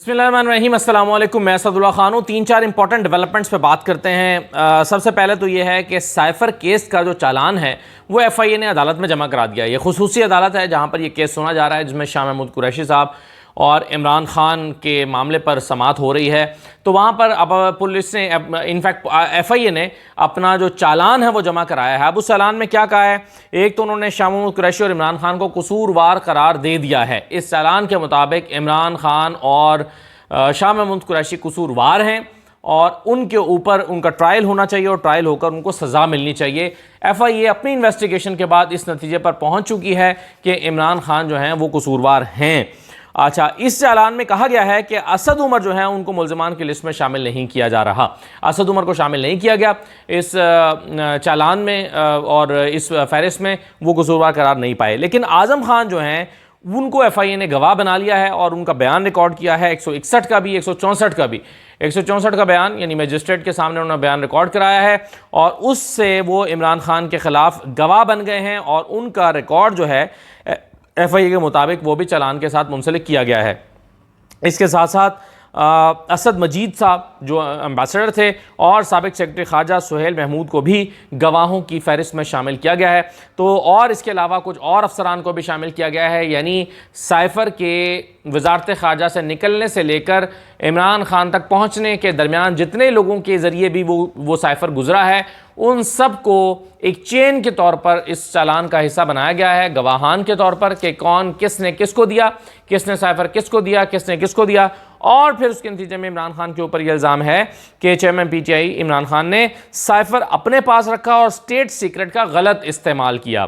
बिस्मिल्लाहिर्रहमानिर्रहीम, अस्सलाम वालेकुम। मैं असदुल्ला खान हूँ। 3-4 इंपॉर्टेंट डेवलपमेंट्स पे बात करते हैं। सबसे पहले तो ये है कि साइफर केस का जो चालान है वो FIA ने अदालत में जमा करा दिया। ये खुसूसी अदालत है जहाँ पर ये केस सुना जा रहा है, जिसमें शाह महमूद कुरैशी साहब और इमरान खान के मामले पर समाअत हो रही है। तो वहाँ पर अब पुलिस ने, इनफैक्ट FIA ने अपना जो चालान है वो जमा कराया है। अब उस चालान में क्या कहा है? एक तो उन्होंने शाह महमूद कुरैशी और इमरान खान को कसूरवार करार दे दिया है। इस चालान के मुताबिक इमरान खान और शाह महमूद कुरैशी कसूरवार हैं और उनके ऊपर उनका ट्रायल होना चाहिए और ट्रायल होकर उनको सज़ा मिलनी चाहिए। FIA अपनी इन्वेस्टिगेशन के बाद इस नतीजे पर पहुंच चुकी है कि इमरान खान जो हैं वो कसूरवार हैं। अच्छा, इस चालान में कहा गया है कि असद उमर जो है उनको मुल्ज़िमान की लिस्ट में शामिल नहीं किया जा रहा। असद उमर को शामिल नहीं किया गया इस चालान में और इस फहरिस्त में, वो कसूरवार करार नहीं पाए। लेकिन आज़म खान जो हैं उनको FIA ने गवाह बना लिया है और उनका बयान रिकॉर्ड किया है, 161 का भी 164 का भी। 164 का बयान यानी मजिस्ट्रेट के सामने उन्होंने बयान रिकॉर्ड कराया है और उससे वो इमरान खान के ख़िलाफ़ गवाह बन गए हैं और उनका रिकॉर्ड जो है FIA के मुताबिक वो भी चालान के साथ मुंसलिक किया गया है। इसके साथ साथ असद मजीद साहब जो एम्बेसडर थे और साबिक सेक्रेटरी ख़ारजा सुहेल महमूद को भी गवाहों की फहरिस्त में शामिल किया गया है। तो और इसके अलावा कुछ और अफसरान को भी शामिल किया गया है, यानी साइफ़र के वजारत ख़ारजा से निकलने से लेकर इमरान खान तक पहुँचने के दरमियान जितने लोगों के ज़रिए भी वो साइफ़र गुजरा है, उन सब को एक चेन के तौर पर इस चालान का हिस्सा बनाया गया है, गवाहान के तौर पर, कि कौन किसने किसको दिया, किसने साइफ़र किसको दिया, किसने किसको दिया। और फिर उसके नतीजे में इमरान खान के ऊपर यह इल्ज़ाम है कि चेयरमैन PTI इमरान खान ने साइफ़र अपने पास रखा और स्टेट सीक्रेट का गलत इस्तेमाल किया।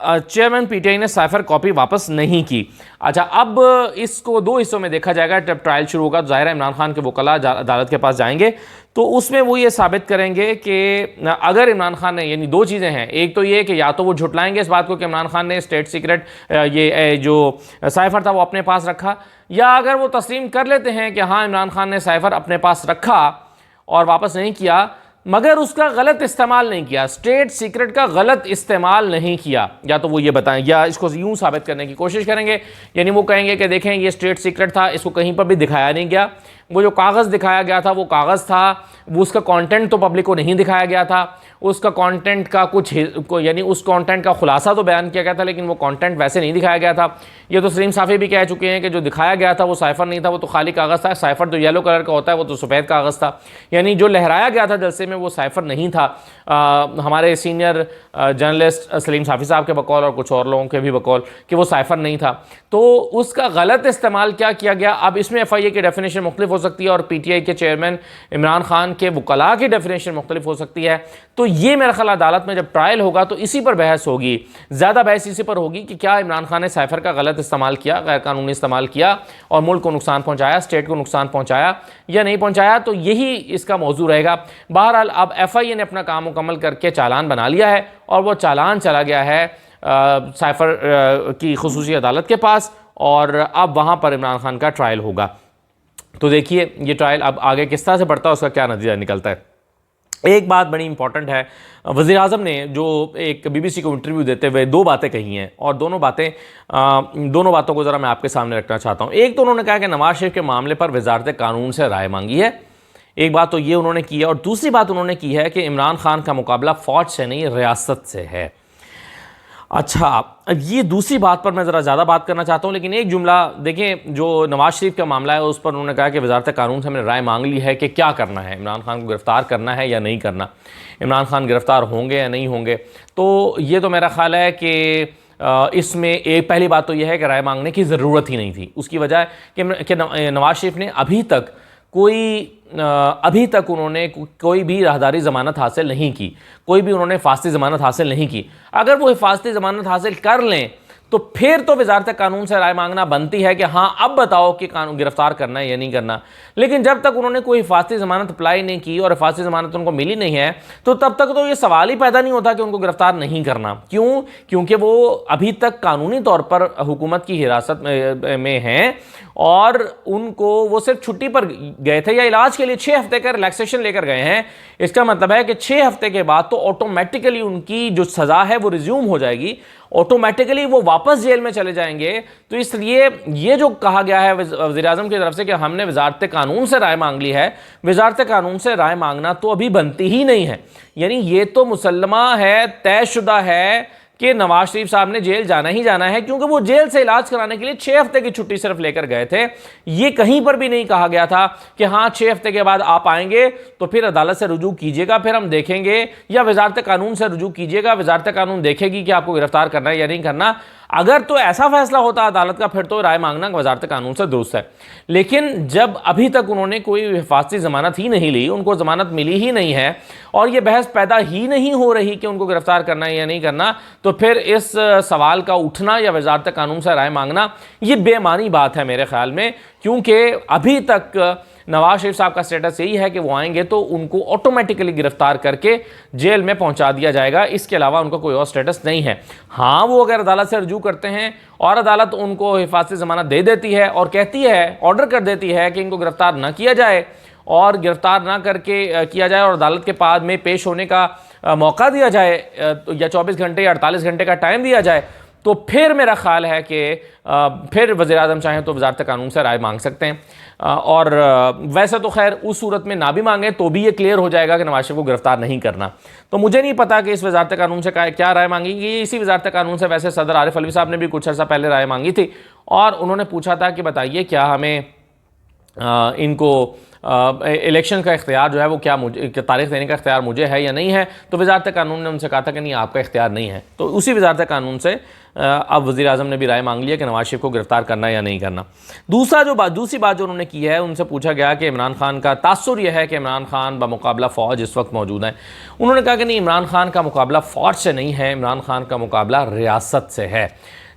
चेयरमैन PTI ने साइफ़र कॉपी वापस नहीं की। अच्छा, अब इसको दो हिस्सों में देखा जाएगा। जब ट्रायल शुरू होगा तो ज़ाहिर है इमरान खान के वकला अदालत के पास जाएंगे तो उसमें वो ये साबित करेंगे कि अगर इमरान खान ने, यानी दो चीज़ें हैं, एक तो ये कि या तो वो झुटलाएंगे इस बात को कि इमरान खान ने स्टेट सीक्रेट ये जो साइफ़र था वो अपने पास रखा, या अगर वो तस्लीम कर लेते हैं कि हाँ इमरान खान ने साइफ़र अपने पास रखा और वापस नहीं किया मगर उसका गलत इस्तेमाल नहीं किया, स्टेट सीक्रेट का गलत इस्तेमाल नहीं किया, या तो वो ये बताएं या इसको यूं साबित करने की कोशिश करेंगे। यानी वो कहेंगे कि देखें ये स्टेट सीक्रेट था, इसको कहीं पर भी दिखाया नहीं गया, वो जो कागज़ दिखाया गया था वो कागज़ था, वो उसका कंटेंट तो पब्लिक को नहीं दिखाया गया था, उसका कंटेंट का कुछ यानी उस कंटेंट का खुलासा तो बयान किया गया था लेकिन वो कंटेंट वैसे नहीं दिखाया गया था। ये तो सलीम साफ़ी भी कह चुके हैं कि जो दिखाया गया था वो साइफ़र नहीं था, वो तो खाली कागज़ था। साइफ़र तो येलो कलर का होता है, वो तो सफ़ेद कागज़ था। यानी जो लहराया गया था जलसे में वो साइफ़र नहीं था। हमारे सीनियर जर्नलिस्ट सलीम साफ़ी साहब के बकौल और कुछ और लोगों के भी बकौल कि वो साइफ़र नहीं था। तो उसका गलत इस्तेमाल क्या किया गया? अब इसमें FIA की डेफिनेशन मुख्तलिफ हो सकती है और PTI के चेयरमैन इमरान खान के वकला की डेफिनेशन मुख्तलिफ हो सकती है। तो ये मेरा ख्याल अदालत में जब ट्रायल होगा तो इसी पर बहस होगी, ज़्यादा बहस इसी पर होगी कि क्या इमरान खान ने साइफ़र का गलत इस्तेमाल किया, गैर कानूनी इस्तेमाल किया और मुल्क को नुकसान पहुँचाया, स्टेट को नुकसान पहुँचाया या नहीं पहुँचाया। तो यही इसका मौजू रहेगा। बहरहाल अब FIA ने अपना काम मुकम्मल करके चालान बना लिया है और वो चालान चला गया है साइफ़र की खुसूसी अदालत के पास और अब वहाँ पर इमरान खान का ट्रायल होगा। तो देखिए ये ट्रायल अब आगे किस तरह से बढ़ता है, उसका क्या नतीजा निकलता है। एक बात बड़ी इंपॉर्टेंट है, वज़ीर आज़म ने जो एक BBC को इंटरव्यू देते हुए दो बातें कही हैं और दोनों बातों को ज़रा मैं आपके सामने रखना चाहता हूँ। एक तो उन्होंने कहा कि नवाज शरीफ के मामले पर वज़ारत कानून से राय मांगी है, एक बात तो ये उन्होंने की है, और दूसरी बात उन्होंने की है कि इमरान खान का मुकाबला फ़ौज से नहीं रियासत से है। अच्छा, ये दूसरी बात पर मैं ज़रा ज़्यादा बात करना चाहता हूँ, लेकिन एक जुमला देखें, जो नवाज शरीफ का मामला है उस पर उन्होंने कहा कि वज़ारत कानून से हमने राय मांग ली है कि क्या करना है, इमरान खान को गिरफ़्तार करना है या नहीं करना, इमरान खान गिरफ़्तार होंगे या नहीं होंगे। तो ये तो मेरा ख़्याल है कि इसमें एक पहली बात तो यह है कि राय मांगने की ज़रूरत ही नहीं थी। उसकी वजह कि नवाज शरीफ ने अभी तक उन्होंने कोई भी राहदारी ज़मानत हासिल नहीं की, कोई भी उन्होंने हिफाजती ज़मानत हासिल नहीं की। अगर वो हिफाजती ज़मानत हासिल कर लें तो फिर तो वज़ारत कानून से राय मांगना बनती है कि हाँ अब बताओ कि कानून गिरफ़्तार करना है या नहीं करना। लेकिन जब तक उन्होंने कोई हिफाजती ज़मानत अप्लाई नहीं की और हिफाजती ज़मानत उनको मिली नहीं है तो तब तक तो ये सवाल ही पैदा नहीं होता कि उनको गिरफ़्तार नहीं करना। क्यों? क्योंकि वो अभी तक कानूनी तौर पर हुकूमत की हिरासत में हैं और उनको वो सिर्फ छुट्टी पर गए थे या इलाज के लिए 6 हफ्ते का रिलैक्सेशन लेकर गए हैं। इसका मतलब है कि 6 हफ्ते के बाद तो ऑटोमेटिकली उनकी जो सज़ा है वो रिज्यूम हो जाएगी ऑटोमेटिकली वो वापस जेल में चले जाएंगे। तो इसलिए ये जो कहा गया है वज़ीर-ए-आज़म की तरफ से कि हमने वजारत कानून से राय मांग ली है, वजारत कानून से राय मांगना तो अभी बनती ही नहीं है। यानी ये तो मुसल्लमा है, तयशुदा है कि नवाज शरीफ साहब ने जेल जाना ही जाना है, क्योंकि वो जेल से इलाज कराने के लिए 6 हफ्ते की छुट्टी सिर्फ लेकर गए थे। ये कहीं पर भी नहीं कहा गया था कि हाँ 6 हफ्ते के बाद आप आएंगे तो फिर अदालत से रुजू कीजिएगा, फिर हम देखेंगे, या वजारत कानून से रुजू कीजिएगा, वजारत कानून देखेगी कि आपको गिरफ्तार करना है या नहीं करना। अगर तो ऐसा फैसला होता अदालत का, फिर तो राय मांगना वजारत कानून से दुरुस्त है। लेकिन जब अभी तक उन्होंने कोई हिफाजती ज़मानत ही नहीं ली, उनको ज़मानत मिली ही नहीं है और ये बहस पैदा ही नहीं हो रही कि उनको गिरफ्तार करना है या नहीं करना, तो फिर इस सवाल का उठना या वजारत कानून से राय मांगना ये बेमानी बात है मेरे ख्याल में। क्योंकि अभी तक नवाज शरीफ साहब का स्टेटस यही है कि वो आएंगे तो उनको ऑटोमेटिकली गिरफ्तार करके जेल में पहुंचा दिया जाएगा, इसके अलावा उनका कोई और स्टेटस नहीं है। हाँ, वो अगर अदालत से रुजू करते हैं और अदालत उनको हिफाजती ज़मानत दे देती है और कहती है, ऑर्डर कर देती है कि इनको गिरफ्तार ना किया जाए और गिरफ्तार ना करके किया जाए और अदालत के पास में पेश होने का मौका दिया जाए या 24 घंटे या 48 घंटे का टाइम दिया जाए, तो फिर मेरा ख्याल है कि फिर वज़ीर-ए-आज़म चाहें तो वजारत कानून से राय मांग सकते हैं। और वैसे तो खैर उस सूरत में ना भी मांगे तो भी ये क्लियर हो जाएगा कि नवाज शरीफ को गिरफ्तार नहीं करना। तो मुझे नहीं पता कि इस वजारत कानून से क्या राय मांगेगी। इसी वजारत कानून से वैसे सदर आरिफ अलवी साहब ने भी कुछ अर्सा पहले राय मांगी थी और उन्होंने पूछा था कि बताइए क्या हमें इनको इलेक्शन का इख्तियार जो है वो क्या मुझे तारीख देने का इख्तियार मुझे है या नहीं है। तो वजारत कानून ने उनसे कहा था कि नहीं, आपका इख्तियार नहीं है। तो उसी वजारत कानून से अब वज़ीर-ए-आज़म ने भी राय मांग लिया कि नवाज शरीफ को गिरफ्तार करना या नहीं करना। दूसरी बात जो उन्होंने की है, उनसे पूछा गया कि इमरान खान का तासुर यह है कि इमरान खान बमुकाबला फ़ौज इस वक्त मौजूद है। उन्होंने कहा कि नहीं, इमरान खान का मुकाबला फ़ौज से नहीं है, इमरान खान का मुकाबला रियासत से है।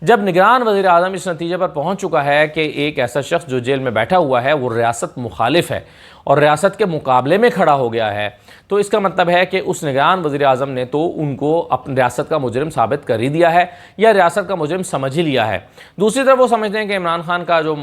जब निगरान वज़ीर-ए-आज़म इस नतीजे पर पहुंच चुका है कि एक ऐसा शख्स जो जेल में बैठा हुआ है वो रियासत मुखालिफ है और रियासत के मुकाबले में खड़ा हो गया है, तो इसका मतलब है कि उस निगरान वज़ीर-ए-आज़म ने तो उनको अपनी रियासत का मुजरिम साबित कर ही दिया है या रियासत का मुजरिम समझ ही लिया है। दूसरी तरफ वो समझते हैं कि इमरान खान का जो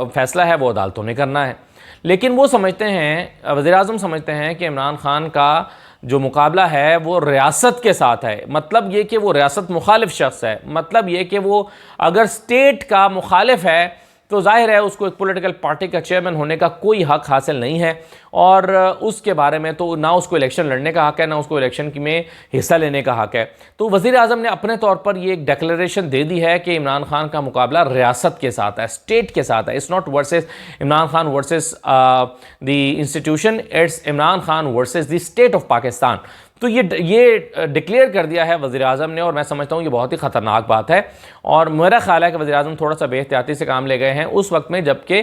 फैसला है वो अदालतों ने करना है, लेकिन वो समझते हैं, वज़ीर-ए-आज़म समझते हैं कि इमरान खान का जो मुकाबला है वो रियासत के साथ है। मतलब ये कि वो रियासत मुखालिफ शख्स है, मतलब ये कि वो अगर स्टेट का मुखालिफ है तो जाहिर है उसको एक पॉलिटिकल पार्टी का चेयरमैन होने का कोई हक हासिल नहीं है और उसके बारे में तो ना उसको इलेक्शन लड़ने का हक है, ना उसको इलेक्शन में हिस्सा लेने का हक है। तो वज़ीर-ए-आज़म ने अपने तौर पर ये एक डिक्लेरेशन दे दी है कि इमरान खान का मुकाबला रियासत के साथ है, स्टेट के साथ है। It's not versus Imran Khan versus the institution, it's Imran Khan versus the state of Pakistan. तो ये डिक्लेयर कर दिया है वज़ीर-ए-आज़म ने और मैं समझता हूँ ये बहुत ही ख़तरनाक बात है और मेरा ख़्याल है कि वज़ीर-ए-आज़म थोड़ा सा बेहतियाती से काम ले गए हैं उस वक्त में जबकि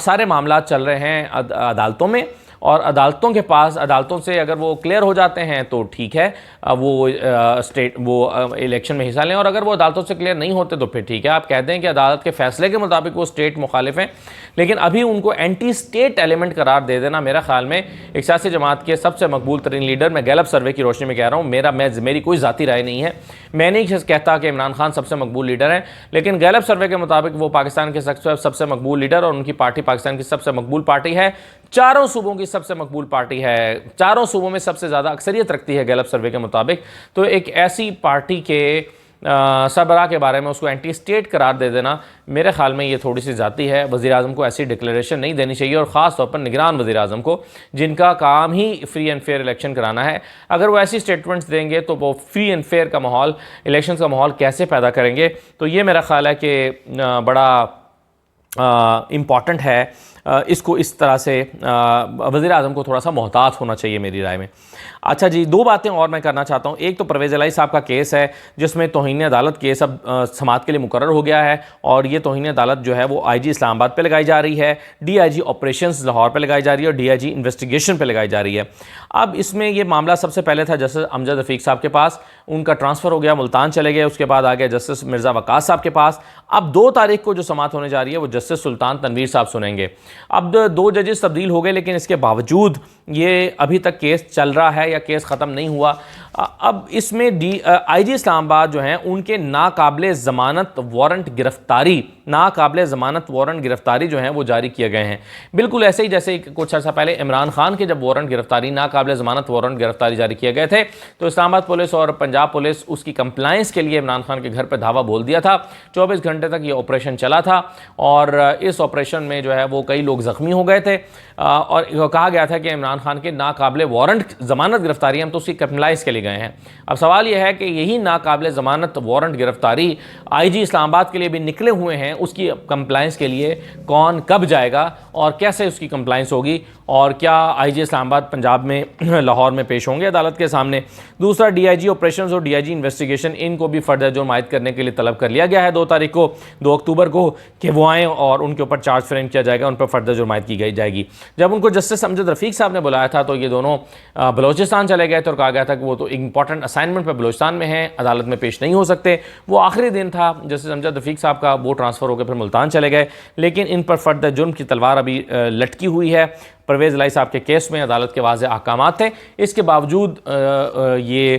सारे मामला चल रहे हैं अदालतों में और अदालतों से अगर वो क्लियर हो जाते हैं तो ठीक है, वो इलेक्शन में हिस्सा लें और अगर वो अदालतों से क्लियर नहीं होते तो फिर ठीक है, आप कह दें कि अदालत के फैसले के मुताबिक वो स्टेट मुखालिफ हैं। लेकिन अभी उनको एंटी स्टेट एलिमेंट करार दे देना मेरा ख्याल में एक सियासी जमात के सबसे मकबूल तरीन लीडर, मैं गैलप सर्वे की रोशनी में कह रहा हूँ, मेरी कोई ज़ाती राय नहीं है, मैं नहीं कहता कि इमरान खान सबसे मकबूल लीडर हैं, लेकिन गैलप सर्वे के मुताबिक वो पाकिस्तान के सबसे मकबूल लीडर और उनकी पार्टी पाकिस्तान की सबसे मकबूल पार्टी है, चारों सूबों की सबसे मकबूल पार्टी है, चारों सूबों में सबसे ज़्यादा अक्सरियत रखती है गैलप सर्वे के मुताबिक। तो एक ऐसी पार्टी के सरबराह के बारे में उसको एंटी स्टेट करार दे देना मेरे ख्याल में ये थोड़ी सी ज़ाती है। वज़ीर-ए-आज़म को ऐसी डिक्लेरेशन नहीं देनी चाहिए और ख़ास तौर पर निगरान वज़ीर-ए-आज़म को, जिनका काम ही फ्री एंड फेयर इलेक्शन कराना है। अगर वो ऐसी स्टेटमेंट्स देंगे तो वो फ्री एंड फेयर का माहौल, इलेक्शन का माहौल कैसे पैदा करेंगे। तो ये मेरा ख्याल है कि बड़ा इम्पॉर्टेंट है, इसको इस तरह से वज़ीर-ए-आज़म को थोड़ा सा मोहतात होना चाहिए मेरी राय में। अच्छा जी, दो बातें और मैं करना चाहता हूँ। एक तो परवेज़ इलाही साहब का केस है जिसमें तौहीन अदालत केस अब समाअत के लिए मुकर्रर हो गया है और ये तौहीन अदालत जो है वो IG इस्लामाबाद पे लगाई जा रही है, DIG ऑपरेशंस लाहौर पे लगाई जा रही है और DIG इन्वेस्टिगेशन पे लगाई जा रही है। अब इसमें ये मामला सबसे पहले था जस्टिस अमजद रफ़ीक साहब के पास, उनका ट्रांसफ़र हो गया, मुल्तान चले गए, उसके बाद आ गया जस्टिस मिर्ज़ा वक़ास साहब के पास। अब 2 तारीख को जो समाअत होने जा रही है वो जस्टिस सुल्तान तनवीर साहब सुनेंगे। अब 2 जजेस तब्दील हो गए लेकिन इसके बावजूद ये अभी तक केस चल रहा है या केस ख़त्म नहीं हुआ। अब इसमें IG इस्लामाबाद जो हैं उनके नाकाबिले ज़मानत वारंट गिरफ्तारी नाकाबिल ज़मानत वारंट गिरफ्तारी जो हैं वो जारी किए गए हैं। बिल्कुल ऐसे ही जैसे कुछ अर्सा पहले इमरान खान के जब वारंट गिरफ्तारी, नाकाबिल ज़मानत वारंट गिरफ्तारी जारी किए गए थे तो इस्लामाबाद पुलिस और पंजाब पुलिस उसकी कंप्लाइंस के लिए इमरान खान के घर पर धावा बोल दिया था। 24 घंटे तक ये ऑपरेशन चला था और इस ऑपरेशन में जो है वो कई लोग ज़ख्मी हो गए थे और कहा गया था कि इमरान खान के नाकाबिल वारंट ज़मानत गिरफ्तारी हम तो उसकी कंप्लाइंस के लिए गए हैं। अब सवाल यह है कि यही नाकाबिल ज़मानत वारंट गिरफ्तारी आईजी इस्लामाबाद के लिए भी निकले हुए हैं, उसकी कंप्लाइंस के लिए कौन कब जाएगा और कैसे उसकी कंप्लाइंस होगी और क्या आईजी इस्लामाबाद पंजाब में लाहौर में पेश होंगे अदालत के सामने। दूसरा, डीआईजी ऑपरेशंस और डीआईजी इन्वेस्टिगेशन इनको भी फर्दर जुर्म आयद करने के लिए तलब कर लिया गया है 2 तारीख को, 2 अक्टूबर को, कि वो आएँ और उनके ऊपर चार्ज फ्रेम किया जाएगा, उन पर फर्दर जुर्म आयद की जाएगी। जब उनको जस्टिस अमजद रफ़ीक साहब ने बुलाया था तो ये दोनों बलोचिस्तान चले गए थे और कहा गया था कि वो तो इंपॉर्टेंट असाइनमेंट पर बलोचिस्तान में हैं, अदालत में पेश नहीं हो सकते। वो आखिरी दिन था जस्टिस अमजद रफ़ीक साहब का, वो ट्रांसफ़र होकर फिर मुल्तान चले गए, लेकिन इन पर फर्दर जुर्म की तलवार अभी लटकी हुई है। परवेज़ इलाही साहब के केस में अदालत के वाज़े अहकामात थे, इसके बावजूद ये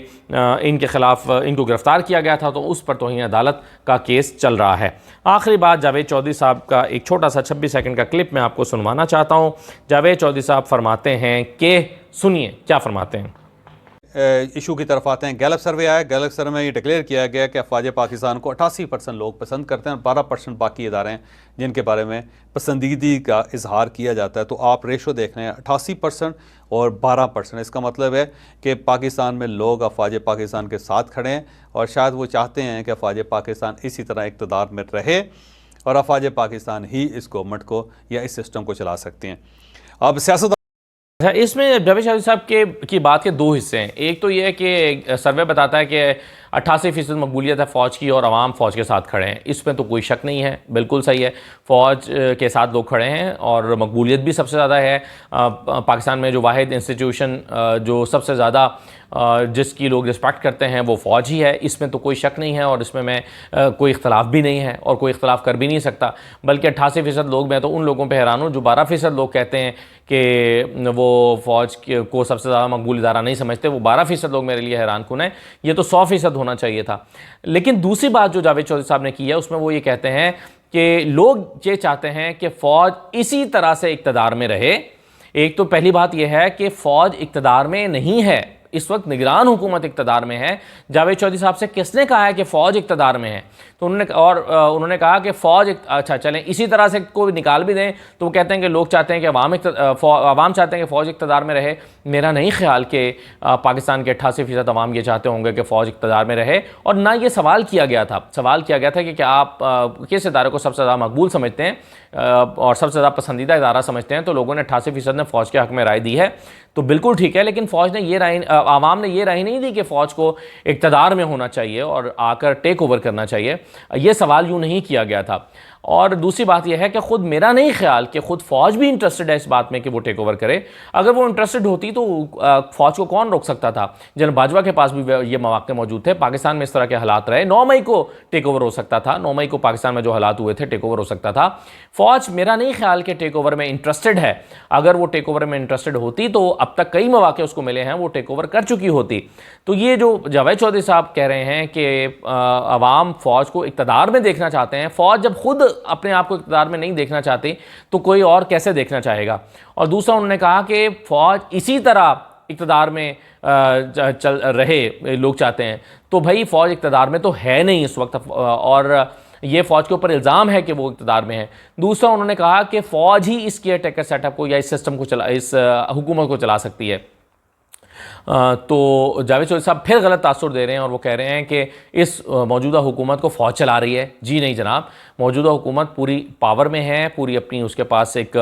इनके ख़िलाफ़ इनको गिरफ़्तार किया गया था तो उस पर तौहीन अदालत का केस चल रहा है। आखिरी बात, जावेद चौधरी साहब का एक छोटा सा 26 सेकंड का क्लिप मैं आपको सुनवाना चाहता हूँ। जावेद चौधरी साहब फरमाते हैं कि सुनिए क्या फरमाते हैं। इशू की तरफ आते हैं। गैलप सर्वे आया, गैलप सर्वे में ये डिक्लेयर किया गया कि अफवाज पाकिस्तान को 88% लोग पसंद करते हैं और 12% बाकी इदारे हैं जिनके बारे में पसंदीदगी का इजहार किया जाता है। तो आप रेशो देख रहे हैं 88% और 12%। इसका मतलब है कि पाकिस्तान में लोग अफवाज पाकिस्तान के साथ खड़े हैं और शायद वो चाहते हैं कि अफवाज पाकिस्तान इसी तरह इक़्तिदार में रहे और अफवाज पाकिस्तान ही इस गवर्नमेंट को या इस सिस्टम को चला सकती हैं। अब सियासत इसमें जावेद चौधरी साहब की बात के 2 हिस्से हैं। एक तो ये है कि सर्वे बताता है कि 88% मकबूलियत है फ़ौज की और अवाम फ़ौज के साथ खड़े हैं, इसमें तो कोई शक नहीं है, बिल्कुल सही है। फ़ौज के साथ लोग खड़े हैं और मकबूलियत भी सबसे ज़्यादा है। पाकिस्तान में जो वाहिद इंस्टीट्यूशन जो सबसे ज़्यादा जिसकी लोग रिस्पेक्ट करते हैं वो फ़ौज ही है, इसमें तो कोई शक नहीं है और इसमें मैं कोई इख्तलाफ भी नहीं है और कोई इख्तलाफ कर भी नहीं सकता। बल्कि 88% लोग, मैं तो उन लोगों पर हैरान हूँ जो 12% लोग कहते हैं कि वो फ़ौज को सबसे ज़्यादा मकबूल इदारा नहीं समझते। वो 12% लोग मेरे लिए हैरान कुन है, ये तो 100% होना चाहिए था। लेकिन दूसरी बात जो जावेद चौधरी साहब ने की है उसमें वो ये कहते हैं कि लोग ये चाहते हैं कि फ़ौज इसी तरह से इक़्तिदार में रहे। एक तो पहली बात यह है कि फ़ौज इक़्तिदार में नहीं है, इस वक्त निगरान हुकूमत इक़्तिदार में है। जावेद चौधरी साहब से किसने कहा है कि फ़ौज इक़्तिदार में है? तो उन्होंने कहा कि फ़ौज अच्छा चलें इसी तरह से कोई निकाल भी दें तो वो कहते हैं कि लोग चाहते हैं कि अवाम चाहते हैं कि फ़ौज इक़्तिदार में रहे। मेरा नहीं ख्याल कि पाकिस्तान के 88% अवाम ये चाहते होंगे कि फ़ौज इक़्तिदार में रहे और ना ये सवाल किया गया था। सवाल किया गया था कि क्या आप किस इदारे को सबसे ज़्यादा मकबूल समझते हैं और सबसे ज़्यादा पसंदीदा इदारा समझते हैं। तो लोगों ने 88% ने फ़ौज के हक़ में राय दी है, तो बिल्कुल ठीक है। लेकिन फ़ौज ने ये राय, आवाम ने ये राय नहीं दी कि फ़ौज को इक़्तिदार में होना चाहिए और आकर टेक ओवर करना चाहिए। ये सवाल यूँ नहीं किया गया था। और दूसरी बात यह है कि ख़ुद मेरा नहीं ख्याल कि ख़ुद फ़ौज भी इंटरेस्टेड है इस बात में कि वो टेक ओवर करे। अगर वो इंटरेस्टेड होती तो फ़ौज को कौन रोक सकता था? जनरल बाजवा के पास भी ये मौके मौजूद थे। पाकिस्तान में इस तरह के हालात रहे, 9 मई को टेक ओवर हो सकता था। 9 मई को पाकिस्तान में जो हालात हुए थे टेक ओवर हो सकता था। फ़ौज मेरा नहीं ख्याल कि टेक ओवर में इंटरेस्टेड है। अगर वो टेक ओवर में इंटरेस्टेड होती तो अब तक कई मौके उसको मिले हैं, वो टेक ओवर कर चुकी होती। तो ये जो जावेद चौधरी साहब कह रहे हैं कि अवाम फ़ौज को इक़्तिदार में देखना चाहते हैं, फ़ौज जब खुद अपने आप को इक़्तिदार में नहीं देखना चाहती तो कोई और कैसे देखना चाहेगा? और दूसरा उन्होंने कहा कि फ़ौज इसी तरह इक़्तिदार में चल रहे लोग चाहते हैं। तो भाई फ़ौज इक़्तिदार में तो है नहीं इस वक्त और ये फ़ौज के ऊपर इल्ज़ाम है कि वो इक़्तिदार में है। दूसरा उन्होंने कहा कि फ़ौज ही इस केयर टेकर सेटअप को या इस सिस्टम को इस हुकूमत को चला सकती है। तो जावेद चौधरी साहब फिर गलत तासुर दे रहे हैं और वो कह रहे हैं कि इस मौजूदा हुकूमत को फ़ौज चला रही है। जी नहीं जनाब, मौजूदा हुकूमत पूरी पावर में है, पूरी अपनी उसके पास एक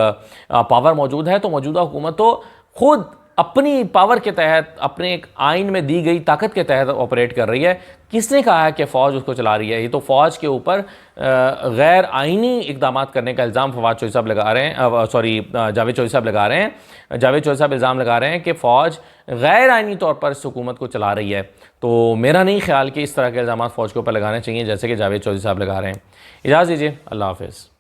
पावर मौजूद है। तो मौजूदा हुकूमत तो खुद अपनी पावर के तहत, अपने एक आइन में दी गई ताकत के तहत ऑपरेट कर रही है। किसने कहा है कि फ़ौज उसको चला रही है? ये तो फ़ौज के ऊपर गैर आइनी इक़दाम करने का इल्ज़ाम फवाद चौधरी साहब लगा रहे हैं, जावेद चौधरी साहब लगा रहे हैं। जावेद चौधरी साहब इल्ज़ाम लगा रहे हैं कि फ़ौज गैर आइनी तौर पर इस हुकूमत को चला रही है। तो मेरा नहीं ख्याल कि इस तरह के इल्ज़ाम फ़ौज के ऊपर लगाने चाहिए जैसे कि जावेद चौधरी साहब लगा रहे हैं। इजाज़त दीजिए, अल्लाह हाफ़िज़।